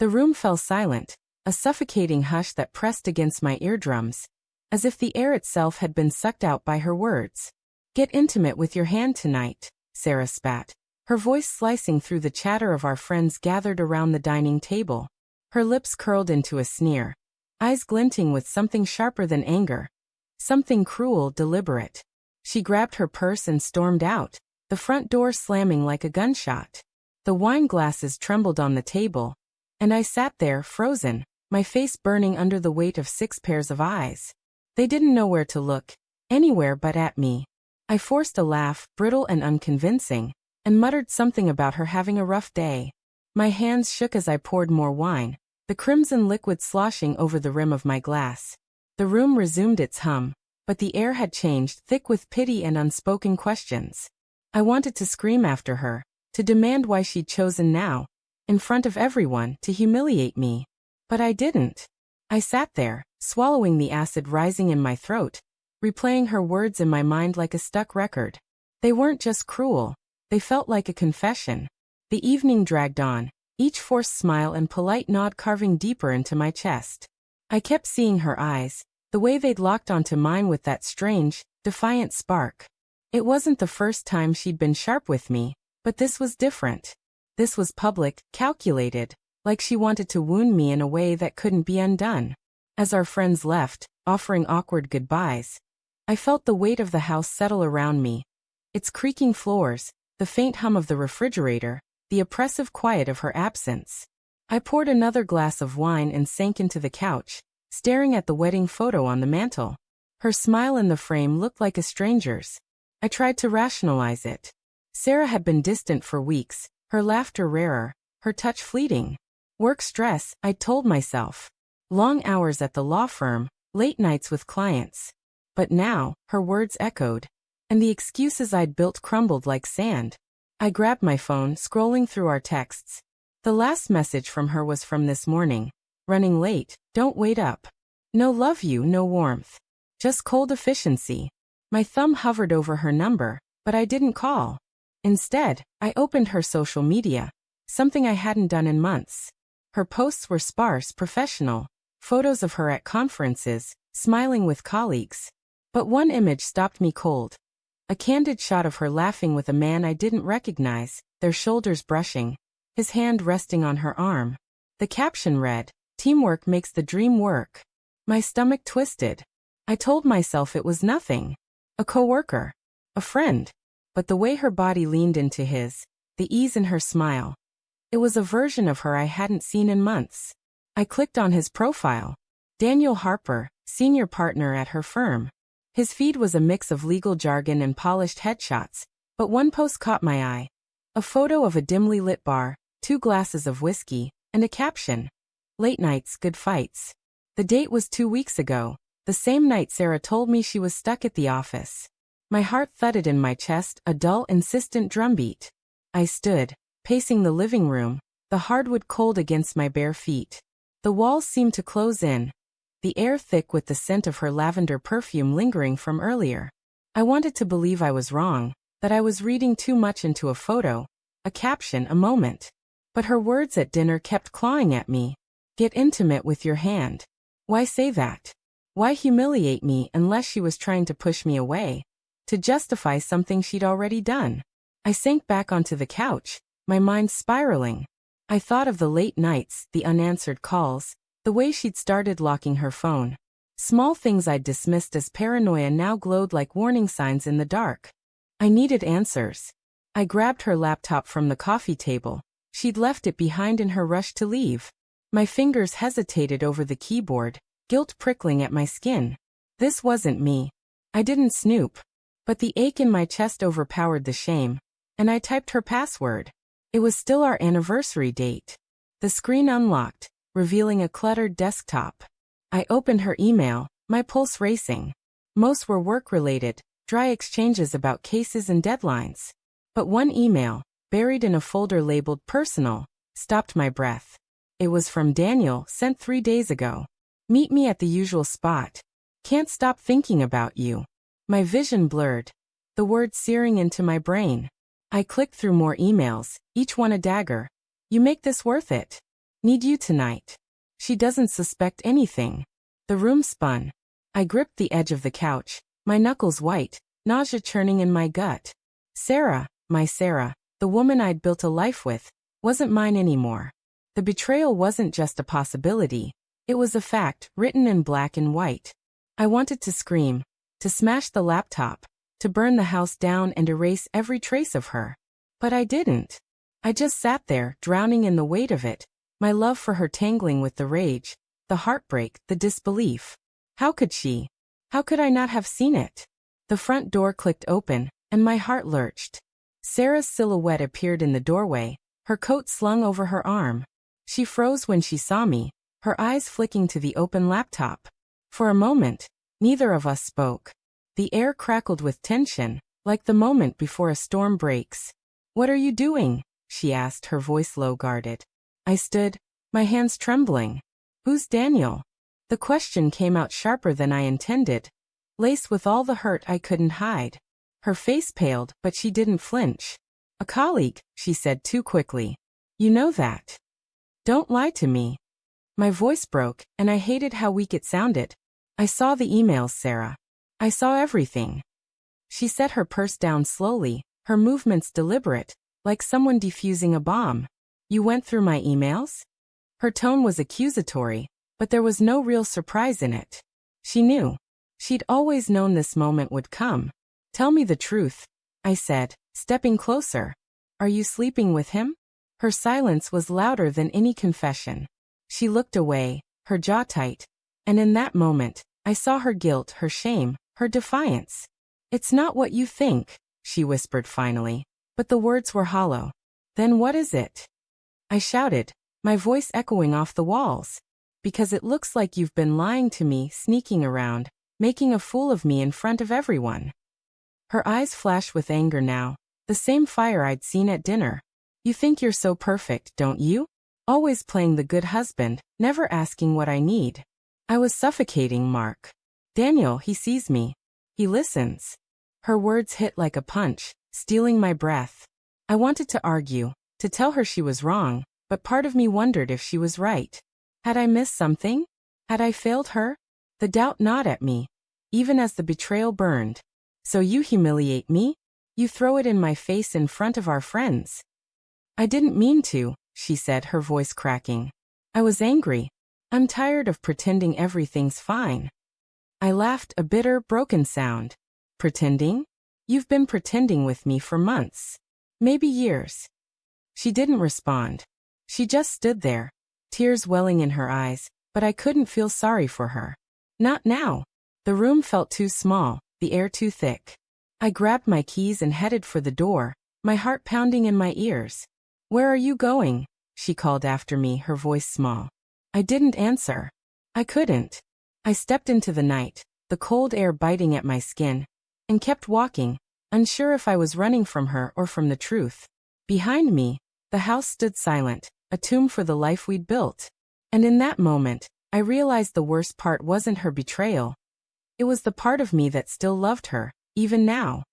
The room fell silent, a suffocating hush that pressed against my eardrums, as if the air itself had been sucked out by her words. "Get intimate with your hand tonight," Sarah spat, her voice slicing through the chatter of our friends gathered around the dining table. Her lips curled into a sneer, eyes glinting with something sharper than anger, something cruel, deliberate. She grabbed her purse and stormed out, the front door slamming like a gunshot. The wine glasses trembled on the table, and I sat there, frozen, my face burning under the weight of 6 pairs of eyes. They didn't know where to look, anywhere but at me. I forced a laugh, brittle and unconvincing, and muttered something about her having a rough day. My hands shook as I poured more wine, the crimson liquid sloshing over the rim of my glass. The room resumed its hum, but the air had changed, thick with pity and unspoken questions. I wanted to scream after her, to demand why she'd chosen now, in front of everyone, to humiliate me. But I didn't. I sat there, swallowing the acid rising in my throat, replaying her words in my mind like a stuck record. They weren't just cruel, they felt like a confession. The evening dragged on, each forced smile and polite nod carving deeper into my chest. I kept seeing her eyes, the way they'd locked onto mine with that strange, defiant spark. It wasn't the first time she'd been sharp with me, but this was different. This was public, calculated, like she wanted to wound me in a way that couldn't be undone. As our friends left, offering awkward goodbyes, I felt the weight of the house settle around me. Its creaking floors, the faint hum of the refrigerator, the oppressive quiet of her absence. I poured another glass of wine and sank into the couch, staring at the wedding photo on the mantel. Her smile in the frame looked like a stranger's. I tried to rationalize it. Sarah had been distant for weeks, her laughter rarer, her touch fleeting. Work stress, I told myself. Long hours at the law firm, late nights with clients. But now, her words echoed, and the excuses I'd built crumbled like sand. I grabbed my phone, scrolling through our texts. The last message from her was from this morning. "Running late, don't wait up. No love you, no warmth. Just cold efficiency." My thumb hovered over her number, but I didn't call. Instead, I opened her social media, something I hadn't done in months. Her posts were sparse, professional, photos of her at conferences, smiling with colleagues. But one image stopped me cold. A candid shot of her laughing with a man I didn't recognize, their shoulders brushing, his hand resting on her arm. The caption read, "Teamwork makes the dream work." My stomach twisted. I told myself it was nothing. A coworker. A friend. But the way her body leaned into his, the ease in her smile. It was a version of her I hadn't seen in months. I clicked on his profile. Daniel Harper, senior partner at her firm. His feed was a mix of legal jargon and polished headshots, but one post caught my eye. A photo of a dimly lit bar, 2 glasses of whiskey, and a caption. "Late nights, good fights." The date was 2 weeks ago, the same night Sarah told me she was stuck at the office. My heart thudded in my chest, a dull, insistent drumbeat. I stood, pacing the living room, the hardwood cold against my bare feet. The walls seemed to close in, the air thick with the scent of her lavender perfume lingering from earlier. I wanted to believe I was wrong, that I was reading too much into a photo, a caption, a moment. But her words at dinner kept clawing at me. "Get intimate with your hand." Why say that? Why humiliate me unless she was trying to push me away, to justify something she'd already done? I sank back onto the couch, my mind spiraling. I thought of the late nights, the unanswered calls, the way she'd started locking her phone. Small things I'd dismissed as paranoia now glowed like warning signs in the dark. I needed answers. I grabbed her laptop from the coffee table. She'd left it behind in her rush to leave. My fingers hesitated over the keyboard, guilt prickling at my skin. This wasn't me. I didn't snoop. But the ache in my chest overpowered the shame, and I typed her password. It was still our anniversary date. The screen unlocked, revealing a cluttered desktop. I opened her email, my pulse racing. Most were work-related, dry exchanges about cases and deadlines. But one email, buried in a folder labeled personal, stopped my breath. It was from Daniel, sent 3 days ago. "Meet me at the usual spot. Can't stop thinking about you." My vision blurred, the words searing into my brain. I clicked through more emails, each one a dagger. "You make this worth it." Need you tonight. She doesn't suspect anything. The room spun. I gripped the edge of the couch, my knuckles white, nausea churning in my gut. Sarah, my Sarah, the woman I'd built a life with, wasn't mine anymore. The betrayal wasn't just a possibility. It was a fact, written in black and white. I wanted to scream, to smash the laptop, to burn the house down and erase every trace of her. But I didn't. I just sat there, drowning in the weight of it, my love for her tangling with the rage, the heartbreak, the disbelief. How could she? How could I not have seen it? The front door clicked open, and my heart lurched. Sarah's silhouette appeared in the doorway, her coat slung over her arm. She froze when she saw me, her eyes flicking to the open laptop. For a moment, neither of us spoke. The air crackled with tension, like the moment before a storm breaks. "What are you doing?" she asked, her voice low-guarded. I stood, my hands trembling. "Who's Daniel?" The question came out sharper than I intended, laced with all the hurt I couldn't hide. Her face paled, but she didn't flinch. "A colleague," she said too quickly. "You know that. Don't lie to me." My voice broke, and I hated how weak it sounded. "I saw the emails, Sarah. I saw everything." She set her purse down slowly, her movements deliberate, like someone defusing a bomb. "You went through my emails?" Her tone was accusatory, but there was no real surprise in it. She knew. She'd always known this moment would come. "Tell me the truth," I said, stepping closer. "Are you sleeping with him?" Her silence was louder than any confession. She looked away, her jaw tight, and in that moment, I saw her guilt, her shame, her defiance. "It's not what you think," she whispered finally, but the words were hollow. "Then what is it?" I shouted, my voice echoing off the walls. "Because it looks like you've been lying to me, sneaking around, making a fool of me in front of everyone." Her eyes flashed with anger now, the same fire I'd seen at dinner. "You think you're so perfect, don't you? Always playing the good husband, never asking what I need." I was suffocating, Mark. "Daniel, he sees me. He listens." Her words hit like a punch, stealing my breath. I wanted to argue, to tell her she was wrong, but part of me wondered if she was right. Had I missed something? Had I failed her? The doubt gnawed at me, even as the betrayal burned. "So you humiliate me? You throw it in my face in front of our friends." "I didn't mean to," she said, her voice cracking. "I was angry. I'm tired of pretending everything's fine." I laughed, a bitter, broken sound. "Pretending? You've been pretending with me for months. Maybe years." She didn't respond. She just stood there, tears welling in her eyes, but I couldn't feel sorry for her. Not now. The room felt too small, the air too thick. I grabbed my keys and headed for the door, my heart pounding in my ears. "Where are you going?" she called after me, her voice small. I didn't answer. I couldn't. I stepped into the night, the cold air biting at my skin, and kept walking, unsure if I was running from her or from the truth. Behind me, the house stood silent, a tomb for the life we'd built. And in that moment, I realized the worst part wasn't her betrayal. It was the part of me that still loved her, even now.